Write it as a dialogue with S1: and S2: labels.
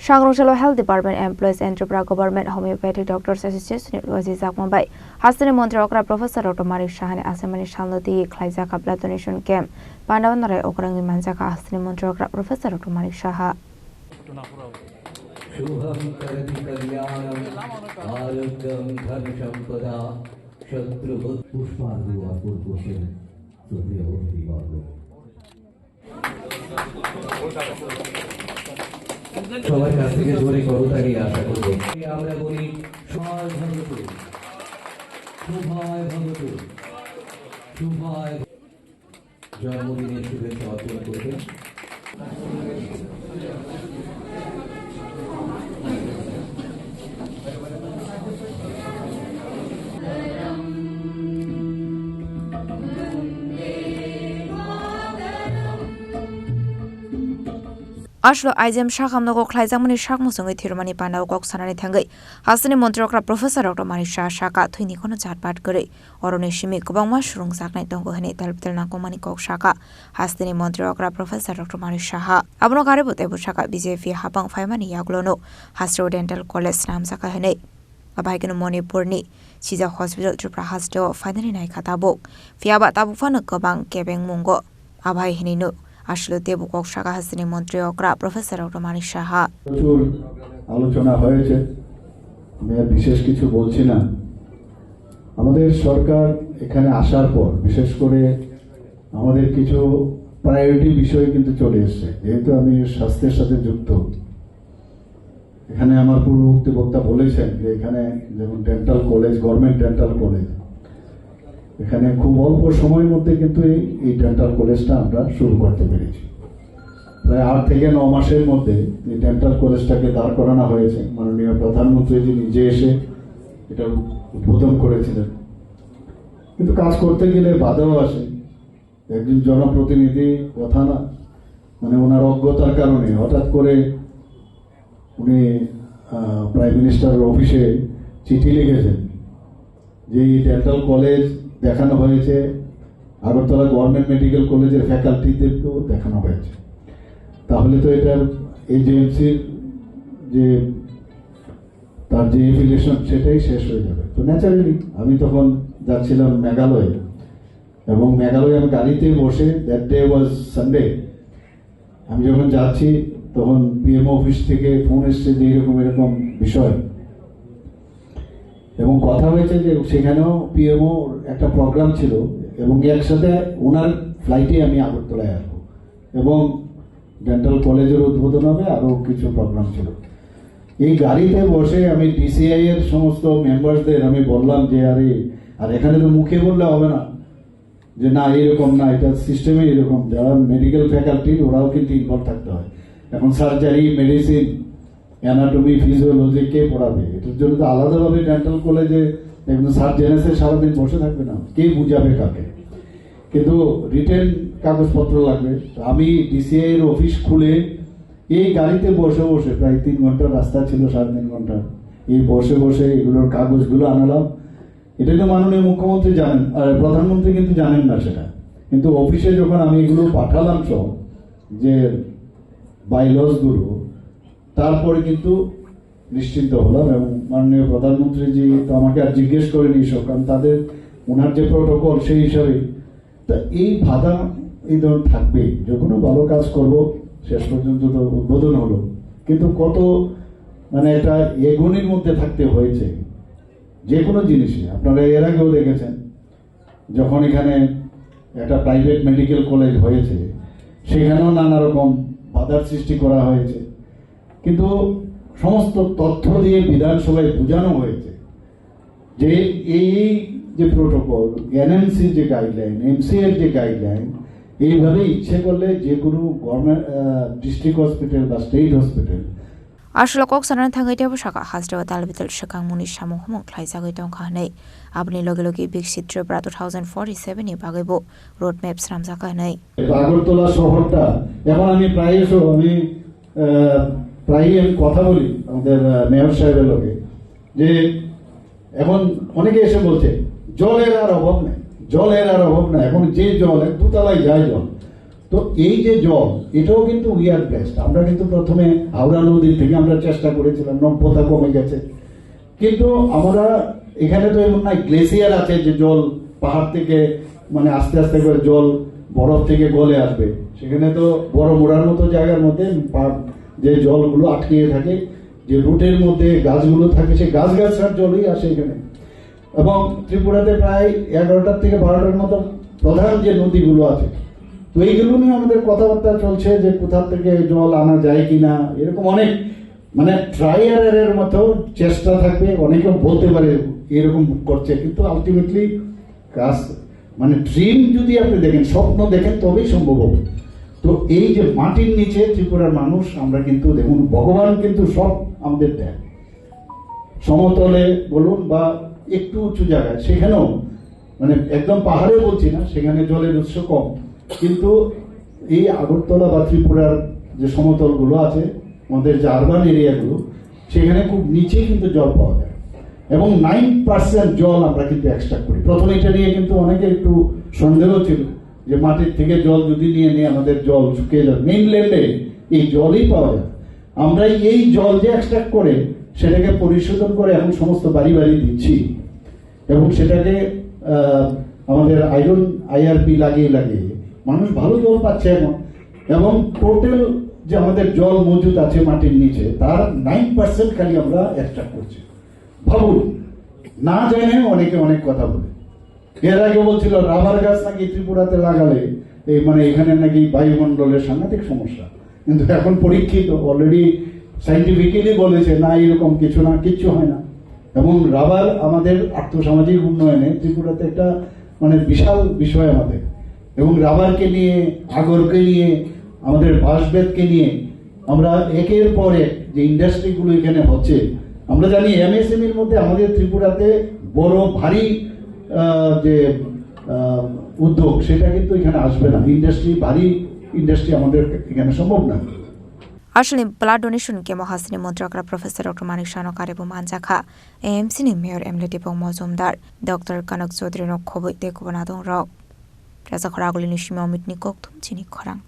S1: Sangrongchalo Health Department Employees and Tripura Government Homeopathic Doctors Association University Zakmambai Hastani Montreokra Professor Dr. Marik Shahani Asamani Shaloti Klaizaka Blood Donation Camp Pandavanare Okrangi Manzaka Hastani Montreokra Professor Dr. Marik Shaha
S2: Shubham Karati Kalyanam Arogyam Dhan Sampada Shatru Pushpardu Apurposhe Sudhya Divago সবার কাছ থেকে জোরে করতালি আশা করব আমরা বলি সবাই ভগতু শুভায় ভগতু শুভায় জন্মদিনের শুভেচ্ছা অর্পণ করবেন
S1: Ashlo Aizem Shahamnogo Klaizamani Shakmusung Tirmani Panda Gok Sanani Tangai Hastani Montreokra Professor Dr. Marik Shaka Twinikono Chatpat Gure Orone Shimi Kobang Mushroom Saknai Tongo Hene Talptel Nakomani Kok Shaka Hastani Montreokra Professor Dr. Marik Shaha Abno Garebo Tebu Shaka BJF Habang Faimani Yaglono Hastro Dental College Nam Saka Hene Abaikan Moni Purni Chiza Hospital Tripura Hasto Finally Nai Katabok Fiaba Tabufana Kobang Kebeng Mungo Abai Hinino আসলে দেবকক শাখা হাসিনী মন্ত্রীকরা professor doctor Manik Saha
S3: প্রচুর আলোচনা হয়েছে আমি আর বিশেষ কিছু বলছি না আমাদের সরকার এখানে আসার পর বিশেষ করে আমাদের কিছু প্রায়োরিটি বিষয় কিন্তু চলে এসেছে যেহেতু আমি স্বাস্থ্যের সাথে যুক্ত এখানে আমার পূর্ববর্তী বক্তা বলেছেন যে এখানে যেমন dental college government dental college এখানে খুব অল্প সময়ের মধ্যে কিন্তু এই ডেন্টাল কলেজটা আমরা শুরু করতে পেরেছি প্রায় 8 থেকে 9 মাসের মধ্যে এই ডেন্টাল কলেজটাকে দাঁড় করানো হয়েছে মাননীয় প্রধানমন্ত্রী জি নিজে এসে এটা উদ্বোধন করেছিলেন কিন্তু কাজ করতে গেলে বাধাও আসে একজন জনপ্রতিনিধি কথা না মানে ওনার অজ্ঞতার কারণে হঠাৎ করে উনি প্রাইম মিনিস্টারের অফিসে চিঠি লিখেছেন যে এই ডেন্টাল কলেজ দেখানো হয়েছে আগরতলা গভর্নমেন্ট মেডিকেল কলেজের ফ্যাকাল্টিদেরকেও দেখানো হয়েছে তাহলে তো এটা এজেন্সির যে তার যে এফিলিয়েশন সেটাই শেষ হয়ে যাবে তো ন্যাচারালি আমি তখন যাচ্ছিলাম মেঘালয়ে এবং মেঘালয়ে আমি গাড়িতে বসে দ্যাট ডে ওয়াজ সানডে আমি যখন যাচ্ছি তখন পিএমও অফিস থেকে ফোন এসছে যে এরকম বিষয় এবং কথা হয়েছে যে সেখানেও পিএমও একটা প্রোগ্রাম ছিল এবং একসাথে ওনার ফ্লাইটে আমি আগরতলায় আসবো এবং ডেন্টাল কলেজের উদ্বোধন হবে আরও কিছু প্রোগ্রাম ছিল এই গাড়িতে বসে আমি ডিসিআই এর সমস্ত মেম্বারসদের আমি বললাম যে আর এখানে তো মুখে বললে হবে না যে না এরকম না এটা সিস্টেমে এরকম যারা মেডিকেল ফ্যাকাল্টি ওরাও কিন্তু ইনভলভ থাকতে হয় এখন সার্জারি মেডিসিন অ্যানাটমি ফিজিওলজি কে পড়াবে এটার জন্য তো আলাদাভাবে ডেন্টাল কলেজে একদম সার্জন এসে সারাদিন বসে থাকবে না কে বুঝাবে কাকে কিন্তু রিটেন কাগজপত্র লাগবে আমি ডিসিআই এর অফিস খুলে এই গাড়িতে বসে বসে প্রায় 3 ঘন্টার রাস্তা ছিল 3.5 ঘন্টা এই বসে বসে এগুলোর কাগজগুলো আনালাম এটাই তো মাননীয় মুখ্যমন্ত্রী জানেন আর প্রধানমন্ত্রী কিন্তু জানেন না সেটা কিন্তু অফিসে যখন আমি এগুলো পাঠালাম সব যে বাইলস গুলো তারপরে কিন্তু নিশ্চিন্ত হলাম এবং মাননীয় প্রধানমন্ত্রীজি তো আমাকে আর জিজ্ঞেস করেনি সব কারণ তাদের ওনার যে প্রোটোকল সেই হিসাবে তা এই বাধা এই ধরনের থাকবে যখনও ভালো কাজ করব শেষ পর্যন্ত তো উদ্বোধন হলো কিন্তু কত মানে একটা এগোনির মধ্যে থাকতে হয়েছে যে কোনো জিনিসে আপনারা এর আগেও দেখেছেন যখন এখানে একটা প্রাইভেট মেডিকেল কলেজ হয়েছে সেখানেও নানা রকম বাধার সৃষ্টি করা হয়েছে কিন্তু সমস্ত তথ্য দিয়ে বিধানসভায় বোঝানো হয়েছে যে এই যে প্রোটোকল এনএমসি যে গাইডলাইন এমসি এর যে গাইডলাইন এইভাবে ইচ্ছে করলে যে কোনো গভর্নমেন্ট ডিস্ট্রিক্ট হসপিটাল বা স্টেট হসপিটাল
S1: আসলে কক সানান থাঙ্গাই দেব শাখা হাস্টেও তালবিতল শাখাং মুনি সামুহমং খ্লাইজাগৈ দংখাनै আপনি লগে লগে বিকশিত ত্রিপুরা 2047 এ বাগাইবো রোড ম্যাপ সাম জাকাनै
S3: আগরতলা শহরটা এখন আমি প্রায়ই আমি কথা বলি আমাদের মেয়র সাহেবের লগে যে এখন অনেকে এসে বলছে জলের আর অভাব নেই এখন যে জল 2 তলায় যায় জল তো এই যে জল, এটাও কিন্তু উই আর ব্লেসড। আমরা কিন্তু প্রথমে হাওড়া নদী থেকে আমরা চেষ্টা করেছিলাম, নব্যতা কমে গেছে, কিন্তু আমরা এখানে তো এমন নাই গ্লেসিয়ার আছে যে জল পাহাড় থেকে মানে আস্তে আস্তে করে জল বরফ থেকে গলে আসবে। সেখানে তো বড় মোড়ার মতো জায়গার মধ্যে যে জলগুলো আটকিয়ে থাকে, যে রুটের মধ্যে গাছগুলো থাকে, সেই গাছগাছার জলই আসে এখানে। এবং ত্রিপুরাতে প্রায় 11টার থেকে 12টার মতো প্রধান যে নদীগুলো আছে, তো এইগুলো নিয়ে আমাদের কথাবার্তা চলছে যে কোথা থেকে জল আনা যায় কিনা, এরকম অনেক মানে ট্রাই আর এর মতো চেষ্টা থাকবে। অনেকে বলতে পারে এরকম করছে, কিন্তু আলটিমেটলি কাজ মানে ড্রিম যদি আপনি দেখেন, স্বপ্ন দেখেন, তবেই সম্ভব হবে। তো এই যে মাটির নিচে ত্রিপুরার মানুষ, আমরা কিন্তু দেখুন ভগবান কিন্তু সব আমাদের দেয়, সমতলে বলুন বা একটু উঁচু জায়গায়, সেখানেও মানে একদম পাহাড়ে বলছি না, সেখানে জলের উৎস কম, কিন্তু এই আগরতলা বা ত্রিপুরার যে সমতলগুলো আছে, আমাদের যে আরবান এরিয়াগুলো, সেখানে খুব নিচে কিন্তু জল পাওয়া যায় এবং 9% জল আমরা কিন্তু এক্সট্রাক্ট করি। প্রথমে এটা নিয়ে কিন্তু অনেকের একটু সন্দেহ ছিল যে মাটির থেকে জল যদি নিয়ে আমাদের জল শুকিয়ে যাবে। মেইনল্যান্ডে এই জলই পাওয়া যায়। আমরা এই জল যে এক্সট্রাক্ট করে সেটাকে পরিশোধন করে এখন সমস্ত বাড়ি বাড়ি দিচ্ছি, এবং সেটাকে আমাদের আইআরপি লাগিয়ে মানুষ ভালো জল পাচ্ছে এখন। এবং টোটাল যে আমাদের জল মজুদ আছে মাটির নিচে, তার 9% খালি আমরা এক্সট্রাক্ট করছি। ভাবুন, না জেনে অনেকে অনেক কথা বলে। এর আগে বলছিল রাবার গাছ নাকি ত্রিপুরাতে লাগালে এই মানে এখানে নাকি বায়ুমণ্ডলের সাংঘাতিক সমস্যা, কিন্তু এখন পরীক্ষিত অলরেডি সাইন্টিফিক্যালি বলেছে না, এরকম কিছু না, কিচ্ছু হয় না। এবং রাবার আমাদের আর্থসামাজিক উন্নয়নে ত্রিপুরাতে একটা মানে বিশাল বিষয় আমাদের। এবং রাবারকে নিয়ে, আগরকে নিয়ে, আমাদের বাঁশবেতকে নিয়ে আমরা একের পর এক যে ইন্ডাস্ট্রিগুলো এখানে হচ্ছে, আমরা জানি এমএসএমইর মধ্যে আমাদের ত্রিপুরাতে বড় ভারী যে উদ্যোগ, সেটা কিন্তু এখানে আসবে না। ভারী ইন্ডাস্ট্রি আমাদের এখানে সম্ভব না।
S1: আসলে ব্লাড डोनेशन के महासनी मन्त्रकरा प्रोफेसर डॉक्टर मानिक शानो कारेबो मानजाखा एएमसी नि मेयर एमलेटी बंग मजुमदार डॉक्टर कनक चौधरी नो खबई देखबना दं रक राजा खरागुलिनि सिमा अमितनि कक्थुम चिनि खरां।